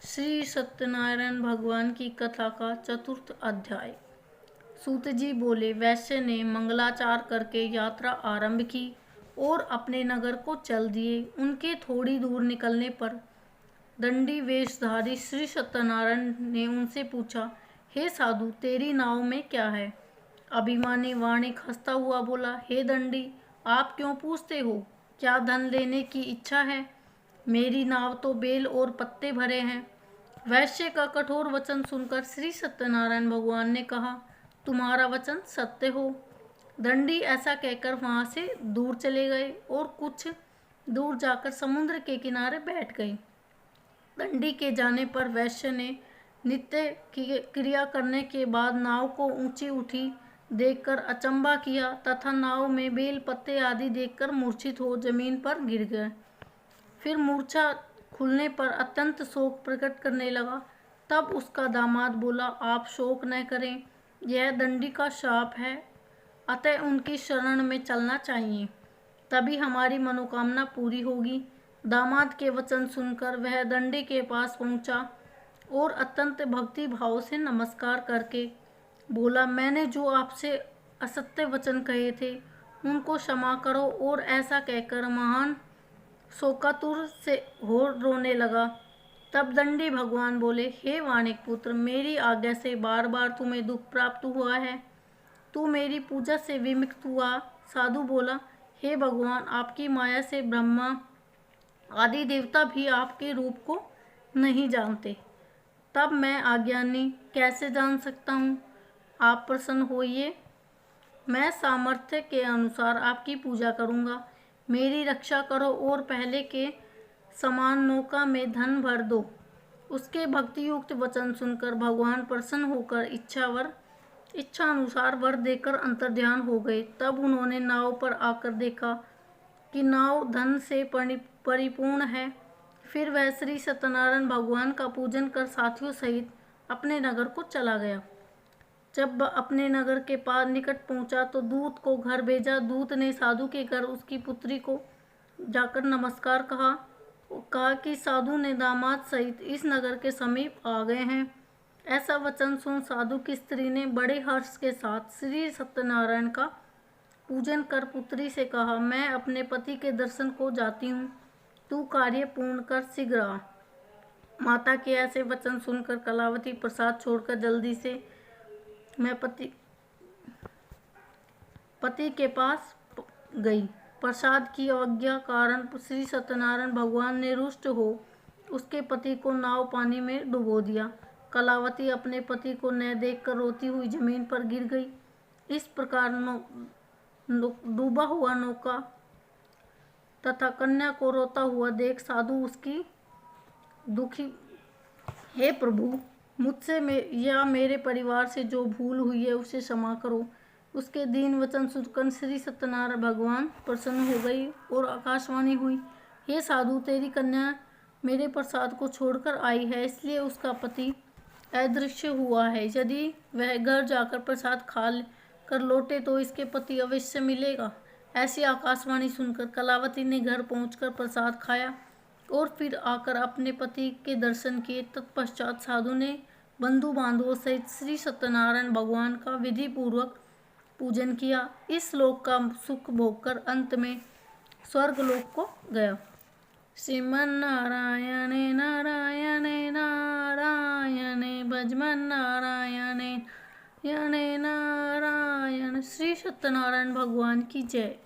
श्री सत्यनारायण भगवान की कथा का चतुर्थ अध्याय। सूत जी बोले, वैश्य ने मंगलाचार करके यात्रा आरंभ की और अपने नगर को चल दिए। उनके थोड़ी दूर निकलने पर दंडी वेशधारी श्री सत्यनारायण ने उनसे पूछा, हे साधु, तेरी नाव में क्या है? अभिमानी वाणिक हंसता हुआ बोला, हे दंडी, आप क्यों पूछते हो? क्या धन लेने की इच्छा है? मेरी नाव तो बेल और पत्ते भरे हैं। वैश्य का कठोर वचन सुनकर श्री सत्यनारायण भगवान ने कहा, तुम्हारा वचन सत्य हो। दंडी ऐसा कहकर वहां से दूर चले गए और कुछ दूर जाकर समुद्र के किनारे बैठ गए। दंडी के जाने पर वैश्य ने नित्य क्रिया करने के बाद नाव को ऊंची उठी देखकर अचंभा किया तथा नाव में बेल पत्ते आदि देखकर मूर्छित हो जमीन पर गिर गए। फिर मूर्छा खुलने पर अत्यंत शोक प्रकट करने लगा। तब उसका दामाद बोला, आप शोक न करें, यह दंडी का शाप है, अतः उनकी शरण में चलना चाहिए, तभी हमारी मनोकामना पूरी होगी। दामाद के वचन सुनकर वह दंडी के पास पहुंचा और अत्यंत भक्ति भाव से नमस्कार करके बोला, मैंने जो आपसे असत्य वचन कहे थे उनको क्षमा करो। और ऐसा कहकर महान शोकातुर से हो रोने लगा। तब दंडी भगवान बोले, हे वाणिक पुत्र, मेरी आज्ञा से बार बार तुम्हें दुख प्राप्त हुआ है, तू मेरी पूजा से विमुक्त हुआ। साधु बोला, हे भगवान, आपकी माया से ब्रह्मा आदि देवता भी आपके रूप को नहीं जानते, तब मैं अज्ञानी कैसे जान सकता हूँ? आप प्रसन्न होइए, मैं सामर्थ्य के अनुसार आपकी पूजा करूँगा। मेरी रक्षा करो और पहले के समान नौका में धन भर दो। उसके भक्ति युक्त वचन सुनकर भगवान प्रसन्न होकर इच्छा अनुसार वर देकर अंतर्ध्यान हो गए। तब उन्होंने नाव पर आकर देखा कि नाव धन से परिपूर्ण है। फिर वह श्री सत्यनारायण भगवान का पूजन कर साथियों सहित अपने नगर को चला गया। जब अपने नगर के पास निकट पहुंचा तो दूत को घर भेजा। दूत ने साधु के घर उसकी पुत्री को जाकर नमस्कार कहा कि साधु ने दामाद सहित इस नगर के समीप आ गए हैं। ऐसा वचन सुन साधु की स्त्री ने बड़े हर्ष के साथ श्री सत्यनारायण का पूजन कर पुत्री से कहा, मैं अपने पति के दर्शन को जाती हूँ, तू कार्य पूर्ण कर शीघ्र आ। माता के ऐसे वचन सुनकर कलावती प्रसाद छोड़कर जल्दी से मैं पति के पास गई। प्रसाद की अवज्ञा कारण श्री सत्यनारायण भगवान ने रुष्ट हो उसके पति को नाव पानी में डुबो दिया। कलावती अपने पति को न देखकर रोती हुई जमीन पर गिर गई। इस प्रकार डूबा हुआ नौका तथा कन्या को रोता हुआ देख साधु उसकी दुखी, हे प्रभु, मुझसे या मेरे परिवार से जो भूल हुई है उसे क्षमा करो। उसके दीन वचन सुनकर श्री सत्यनारायण भगवान प्रसन्न हो गई और आकाशवाणी हुई, हे साधु, तेरी कन्या मेरे प्रसाद को छोड़कर आई है, इसलिए उसका पति अदृश्य हुआ है। यदि वह घर जाकर प्रसाद खा कर लौटे तो इसके पति अवश्य मिलेगा। ऐसी आकाशवाणी सुनकर कलावती ने घर पहुंचकर प्रसाद खाया और फिर आकर अपने पति के दर्शन किए। तत्पश्चात साधु ने बंधु बांधवों सहित श्री सत्यनारायण भगवान का विधि पूर्वक पूजन किया। इस लोक का सुख भोगकर अंत में स्वर्ग लोक को गया। श्रीमन नारायणे नारायणे नारायणे भजमन नारायणे नारायण। श्री सत्यनारायण भगवान की जय।